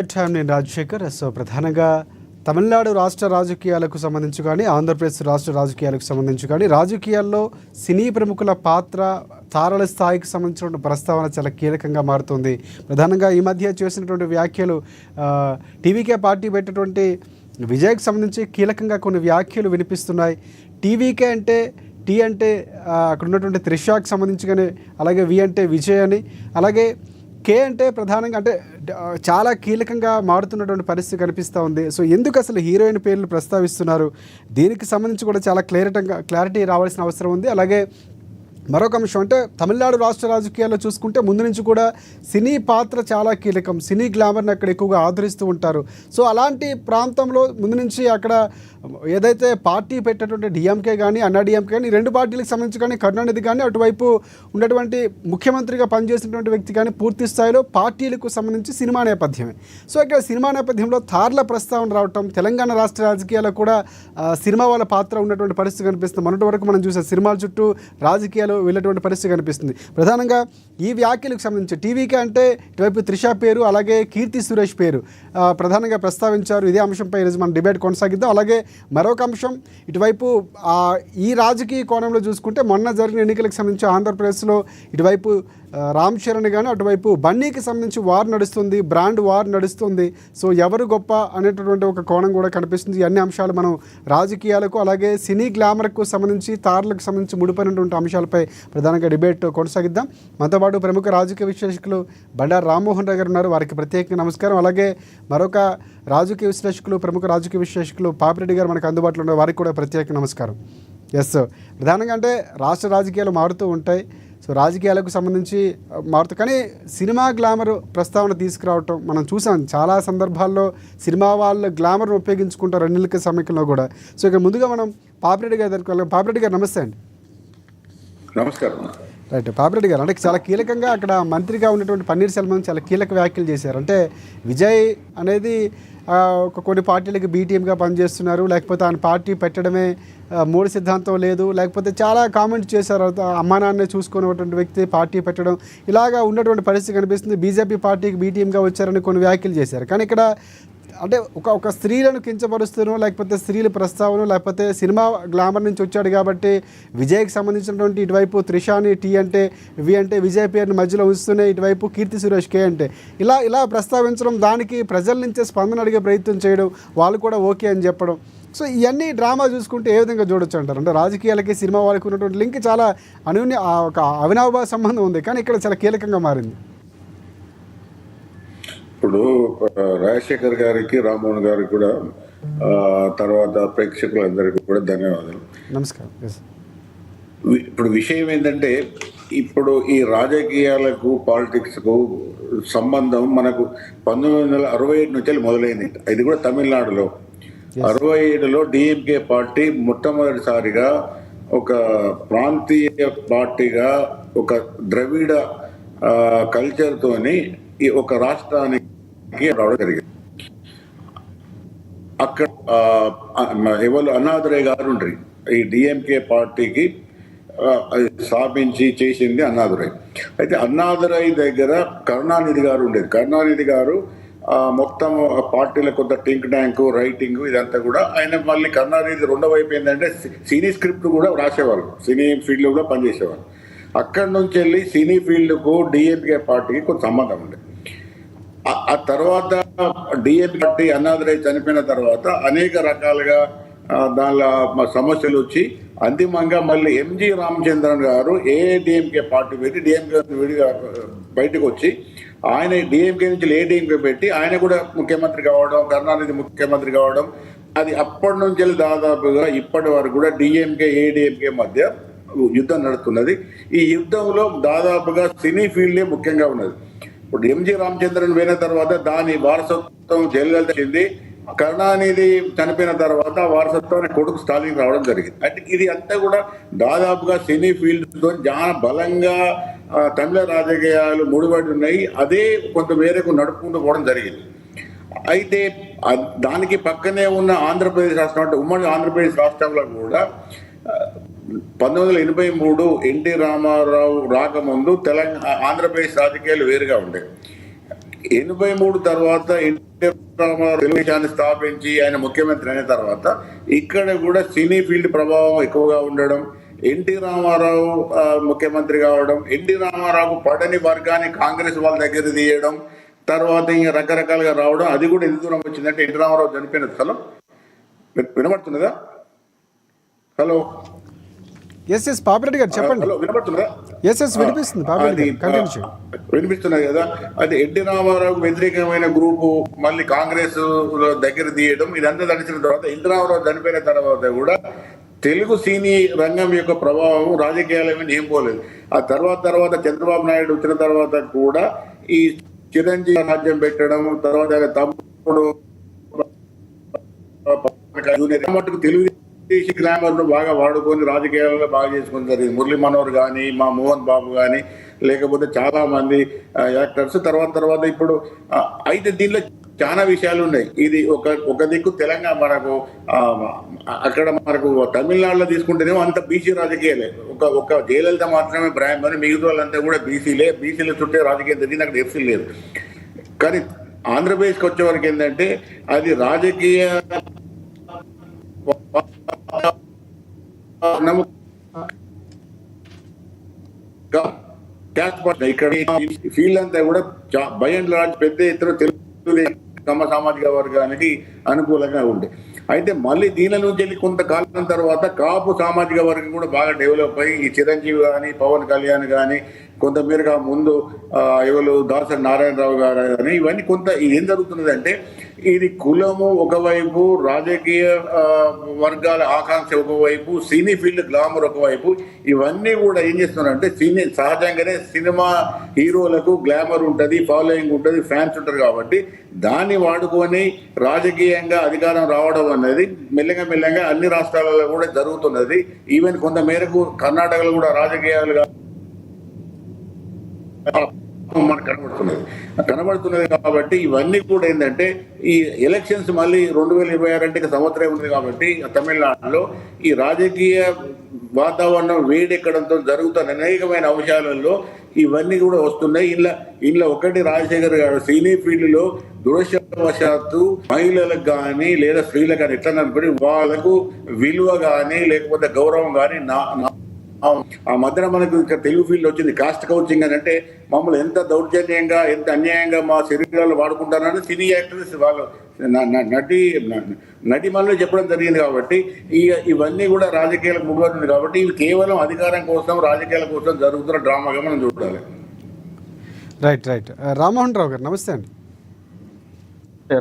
నేను రాజశేఖర్. సో ప్రధానంగా తమిళనాడు రాష్ట్ర రాజకీయాలకు సంబంధించి కానీ ఆంధ్రప్రదేశ్ రాష్ట్ర రాజకీయాలకు సంబంధించి కానీ రాజకీయాల్లో సినీ ప్రముఖుల పాత్ర తారల స్థాయికి సంబంధించిన ప్రస్తావన చాలా కీలకంగా మారుతుంది. ప్రధానంగా ఈ మధ్య చేసినటువంటి వ్యాఖ్యలు టీవీకే పార్టీ పెట్టినటువంటి విజయ్కి సంబంధించి కీలకంగా కొన్ని వ్యాఖ్యలు వినిపిస్తున్నాయి. టీవీకే అంటే టీ అంటే అక్కడ ఉన్నటువంటి త్రిషాకి సంబంధించి కానీ, అలాగే వి అంటే విజయ్ అని, అలాగే కే అంటే ప్రధానంగా అంటే చాలా కీలకంగా మారుతున్నటువంటి పరిస్థితి కనిపిస్తూ ఉంది. సో ఎందుకు అసలు హీరోయిన్ పేర్లు ప్రస్తావిస్తున్నారు, దీనికి సంబంధించి కూడా చాలా క్లారిటీ రావాల్సిన అవసరం ఉంది. అలాగే మరొక అంశం అంటే తమిళనాడు రాష్ట్ర రాజకీయాల్లో చూసుకుంటే ముందు నుంచి కూడా సినీ పాత్ర చాలా కీలకం, సినీ గ్లామర్ని అక్కడ ఎక్కువగా ఆదరిస్తూ ఉంటారు. సో అలాంటి ప్రాంతంలో ముందు నుంచి అక్కడ ఏదైతే పార్టీ పెట్టేటువంటి డిఎంకే కానీ అన్నా డిఎంకే కానీ రెండు పార్టీలకు సంబంధించి కానీ కరుణానిధి కానీ అటువైపు ఉన్నటువంటి ముఖ్యమంత్రిగా పనిచేసినటువంటి వ్యక్తి కానీ పూర్తి స్థాయిలో పార్టీలకు సంబంధించి సినిమా నేపథ్యమే. సో ఇక్కడ సినిమా నేపథ్యంలో తార్ల ప్రస్తావన రావటం, తెలంగాణ రాష్ట్ర రాజకీయాల్లో కూడా సినిమా వాళ్ళ పాత్ర ఉన్నటువంటి పరిస్థితి కనిపిస్తుంది. మొన్నటి వరకు మనం చూసాం సినిమాల చుట్టూ రాజకీయాలు వెళ్ళేటువంటి పరిస్థితి కనిపిస్తుంది. ప్రధానంగా ఈ వ్యాఖ్యలకు సంబంధించి టీవీకే అంటే ఇటువైపు త్రిష పేరు, అలాగే కీర్తి సురేష్ పేరు ప్రధానంగా ప్రస్తావించారు. ఇదే అంశంపై ఈరోజు మనం డిబేట్ కొనసాగిద్దాం. అలాగే మరొక అంశం, ఇటువైపు ఈ రాజకీయ కోణంలో చూసుకుంటే మొన్న జరిగిన ఎన్నికలకు సంబంధించి ఆంధ్రప్రదేశ్లో ఇటువైపు రామ్ చరణ్ కానీ అటువైపు బన్నీకి సంబంధించి వార్ నడుస్తుంది, బ్రాండ్ వార్ నడుస్తుంది. సో ఎవరు గొప్ప అనేటటువంటి ఒక కోణం కూడా కనిపిస్తుంది. ఈ అన్ని అంశాలు మనం రాజకీయాలకు అలాగే సినీ గ్లామర్కు సంబంధించి తారలకు సంబంధించి ముడిపోయినటువంటి అంశాలపై ప్రధానంగా డిబేట్ కొనసాగిద్దాం. మనతో పాటు ప్రముఖ రాజకీయ విశ్లేషకులు బండారు రామ్మోహన్ రావు గారు ఉన్నారు, వారికి ప్రత్యేకంగా నమస్కారం. అలాగే మరొక రాజకీయ విశ్లేషకులు ప్రముఖ రాజకీయ విశ్లేషకులు పాపిరెడ్డి గారు మనకు అందుబాటులో ఉన్నారు, వారికి కూడా ప్రత్యేక నమస్కారం. ఎస్, ప్రధానంగా అంటే రాష్ట్ర రాజకీయాలు మారుతూ ఉంటాయి. సో రాజకీయాలకు సంబంధించి మారుతూ కానీ సినిమా గ్లామర్ ప్రస్తావన తీసుకురావటం మనం చూసాం. చాలా సందర్భాల్లో సినిమా వాళ్ళ గ్లామర్ను ఉపయోగించుకుంటారు ఎన్నికల సమయంలో కూడా. సో ఇక ముందుగా మనం పాపిరెడ్డి గారి దగ్గరికి వెళ్ళాం. పాపిరెడ్డి గారు నమస్తే అండి. నమస్కారం. రైట్, పాపిరెడ్డి గారు అంటే చాలా కీలకంగా అక్కడ మంత్రిగా ఉన్నటువంటి పన్నీర్ సెల్వం చాలా కీలక వ్యాఖ్యలు చేశారు. అంటే విజయ్ అనేది కొన్ని పార్టీలకి బీటీఎంగా పనిచేస్తున్నారు, లేకపోతే ఆయన పార్టీ పెట్టడమే మూడు సిద్ధాంతం లేదు, లేకపోతే చాలా కామెంట్స్ చేశారు. అమ్మా నాన్నే చూసుకున్నటువంటి వ్యక్తి పార్టీ పెట్టడం ఇలాగా ఉన్నటువంటి పరిస్థితి కనిపిస్తుంది. బీజేపీ పార్టీకి బీటీఎంగా వచ్చారని కొన్ని వ్యాఖ్యలు చేశారు. కానీ ఇక్కడ అంటే ఒక స్త్రీలను కించపరుస్తూనో, లేకపోతే స్త్రీల ప్రస్తావన, లేకపోతే సినిమా గ్లామర్ నుంచి వచ్చాడు కాబట్టి విజయ్కి సంబంధించినటువంటి ఇటువైపు త్రిషాని టీ అంటే వి అంటే విజయ్ పేరుని మధ్యలో ఉంచుతూనే ఇటువైపు కీర్తి సురేష్ కే అంటే ఇలా ప్రస్తావించడం, దానికి ప్రజల నుంచే స్పందన అడిగే ప్రయత్నం చేయడం, వాళ్ళు కూడా ఓకే అని చెప్పడం. సో ఇవన్నీ డ్రామా చూసుకుంటే ఏ విధంగా చూడొచ్చు అంటారు? అంటే రాజకీయాలకి సినిమా వాళ్ళకి ఉన్నటువంటి లింక్ చాలా ఒక అవినాభావ సంబంధం ఉంది, కానీ ఇక్కడ చాలా కీలకంగా మారింది. ఇప్పుడు రాజశేఖర్ గారికి, రామ్మోహన్ గారికి కూడా తర్వాత ప్రేక్షకులందరికీ కూడా ధన్యవాదాలు. నమస్కారం. ఇప్పుడు విషయం ఏంటంటే, ఇప్పుడు ఈ రాజకీయాలకు పాలిటిక్స్కు సంబంధం మనకు 1967 నుంచి మొదలైంది. ఇది కూడా తమిళనాడులో 67లో డిఎంకే పార్టీ మొట్టమొదటిసారిగా ఒక ప్రాంతీయ పార్టీగా ఒక ద్రవిడ కల్చర్తోని ఈ ఒక రాష్ట్రానికి రావడం జరిగింది. అక్కడ ఎవరు అన్నాదురై గారు ఉండ్రి ఈ డిఎంకే పార్టీకి స్థాపించి చేసింది అన్నాదురై. అయితే అన్నాదురై దగ్గర కరుణానిధి గారు ఉండేది. కరుణానిధి గారు మొత్తం పార్టీల కొంత థింక్ ట్యాంక్, రైటింగ్ ఇదంతా కూడా ఆయన. మళ్ళీ కరుణానిధి రెండో వైపు ఏంటంటే సినీ స్క్రిప్ట్ కూడా రాసేవాళ్ళు, సినీ ఫీల్డ్లో కూడా పనిచేసేవాళ్ళు. అక్కడి నుంచి వెళ్ళి సినీ ఫీల్డ్కు డిఎంకే పార్టీకి కొంత సంబంధం ఉండేది. ఆ తర్వాత డిఎంకే పార్టీ అన్నాదురై చనిపోయిన తర్వాత అనేక రకాలుగా దానిలో సమస్యలు వచ్చి అంతిమంగా మళ్ళీ ఎంజి రామచంద్రన్ గారు ఏఐడిఎంకే పార్టీ పెట్టి డిఎంకే విడిగా బయటకు వచ్చి ఆయన డిఎంకే నుంచి ఏఐడిఎంకే పెట్టి ఆయన కూడా ముఖ్యమంత్రి కావడం, కరుణానిధి ముఖ్యమంత్రి కావడం. అది అప్పటి నుంచి వెళ్ళి దాదాపుగా ఇప్పటి వరకు కూడా డిఎంకే ఏఐడిఎంకే మధ్య యుద్ధం నడుస్తున్నది. ఈ యుద్ధంలో దాదాపుగా సినీ ఫీల్డే ముఖ్యంగా ఉన్నది. ఇప్పుడు ఎంజి రామచంద్రన్ పోయిన తర్వాత దాని వారసత్వం జయలలిత చెంది, కరుణానిధి చనిపోయిన తర్వాత వారసత్వాన్ని కొడుకు స్టాలిన్ రావడం జరిగింది. అంటే ఇది అంతా కూడా దాదాపుగా సినీ ఫీల్డ్తో చాలా బలంగా తమిళ రాజకీయాలు ముడిపడి ఉన్నాయి. అదే కొంత మేరకు నడుపుకుంటూ పోవడం జరిగింది. అయితే దానికి పక్కనే ఉన్న ఆంధ్రప్రదేశ్ రాష్ట్రం, అంటే ఉమ్మడి ఆంధ్రప్రదేశ్ రాష్ట్రంలో కూడా 1983 ఎన్టీ రామారావు రాకముందు ఆంధ్రప్రదేశ్ రాజకీయాలు వేరుగా ఉండే. 83 తర్వాత ఎన్టీ రామారావు తెలుగుదేశాన్ని స్థాపించి ఆయన ముఖ్యమంత్రి అయిన తర్వాత ఇక్కడ కూడా సినీ ఫీల్డ్ ప్రభావం ఎక్కువగా ఉండడం, ఎన్టీ రామారావు ముఖ్యమంత్రి కావడం, ఎన్టీ రామారావు పడని వర్గాన్ని కాంగ్రెస్ వాళ్ళ దగ్గర తీయడం, తర్వాత ఇంకా రకరకాలుగా రావడం. అది కూడా ఎంత దూరం వచ్చిందంటే ఎన్టీ రామారావు చనిపోయిన స్థలం వినబడుతున్నదా? హలో ఎస్ పాపిరెడ్డి గారు చెప్పండి. హలో వినబడుతున్నదా? ఎస్ వినిపిస్తుంది పాపిరెడ్డి గారు, కంటిన్యూ చేయండి. వినిపిస్తున్నది కదా. అది ఎన్టీ రామారావుకు వ్యతిరేకమైన గ్రూపు మళ్ళీ కాంగ్రెస్ దగ్గర తీయడం, ఇదంతా తెలిసిన తర్వాత ఎన్టీ రామారావు చనిపోయిన తర్వాత కూడా తెలుగు సినీ రంగం యొక్క ప్రభావం రాజకీయాల మీద ఏం పోలేదు. ఆ తర్వాత చంద్రబాబు నాయుడు వచ్చిన తర్వాత కూడా ఈ చిరంజీవి రాజ్యం పెట్టడం, తర్వాత ఆయన తమ్ముడు మటుకు తెలుగుదేశం గ్లామర్ ను బాగా వాడుకొని రాజకీయాలలో బాగా చేసుకుని జరిగింది. మురళీ మనోహర్ కానీ, మా మోహన్ బాబు కానీ, లేకపోతే చాలా మంది యాక్టర్స్ తర్వాత ఇప్పుడు అయితే దీనిలో చాలా విషయాలు ఉన్నాయి. ఇది ఒక దిక్కు తెలంగాణ మనకు అక్కడ మనకు తమిళనాడులో తీసుకుంటేనేమో అంత బీసీ రాజకీయాలే, ఒక జయలలిత మాత్రమే బ్రాహ్మణి, మిగతా వాళ్ళంతా కూడా బీసీల చుట్టే రాజకీయం జరిగింది, అక్కడ ఎఫ్సీ లేదు. కానీ ఆంధ్రప్రదేశ్కి వచ్చే వరకు ఏంటంటే అది రాజకీయ ఇక్కడ ఫీల్డ్ అంతా కూడా బై అండ్ లార్జ్ పెద్ద ఎత్తున తెలుగు కమ్మ సామాజిక వర్గానికి అనుకూలంగా ఉండే. అయితే మళ్ళీ దీని నుంచి వెళ్ళి కొంతకాలం తర్వాత కాపు సామాజిక వర్గం కూడా బాగా డెవలప్ అయ్యి ఈ చిరంజీవి కానీ, పవన్ కళ్యాణ్ కానీ, కొంతమేరకు ముందు ఎవరు దాసరి నారాయణరావు గారు కానీ, ఇవన్నీ ఏం జరుగుతున్నది అంటే ఇది కులము ఒకవైపు, రాజకీయ వర్గాల ఆకాంక్ష ఒకవైపు, సినీ ఫీల్డ్ గ్లామర్ ఒకవైపు, ఇవన్నీ కూడా ఏం చేస్తున్నారంటే సహజంగానే సినిమా హీరోలకు గ్లామర్ ఉంటుంది, ఫాలోయింగ్ ఉంటుంది, ఫ్యాన్స్ ఉంటారు కాబట్టి దాన్ని వాడుకొని రాజకీయంగా అధికారం రావడం అనేది మెల్లగా అన్ని రాష్ట్రాలలో కూడా జరుగుతున్నది. ఈవెన్ కొంత మేరకు కర్ణాటకలో కూడా రాజకీయాలుగా మనకు కనబడుతున్నది కాబట్టి ఇవన్నీ కూడా ఏంటంటే ఈ ఎలక్షన్స్ మళ్ళీ 2026 అంటే సంవత్సరం ఉంది కాబట్టి తమిళనాడులో ఈ రాజకీయ వాతావరణం వేడెక్కడంతో జరుగుతున్న అనేకమైన అంశాలలో ఇవన్నీ కూడా వస్తున్నాయి. ఇంట్లో ఒకటి రాజశేఖర్ గారు సినీ ఫీల్డ్ లో దురదృష్టవశాత్తు మహిళలకు కానీ లేదా స్త్రీలకు కానీ ఎట్లా అనుకుని వాళ్ళకు విలువ కానీ లేకపోతే గౌరవం కానీ ఆ మధ్యన మనకు ఇంకా తెలుగు ఫీల్డ్ వచ్చింది కాస్ట్ కౌచింగ్ అని. అంటే మమ్మల్ని ఎంత దౌర్జన్యంగా ఎంత అన్యాయంగా మా శరీరాలు వాడుకుంటారని సినీ యాక్టర్స్ వాళ్ళు నటిమల్లో చెప్పడం జరిగింది. కాబట్టి ఇవన్నీ కూడా రాజకీయాలకు ముడిపడుతుంది కాబట్టి ఇవి కేవలం అధికారం కోసం రాజకీయాల కోసం జరుగుతున్న డ్రామాగా మనం చూడాలి. రైట్ రామ్మోహన్ రావు గారు నమస్తే అండి.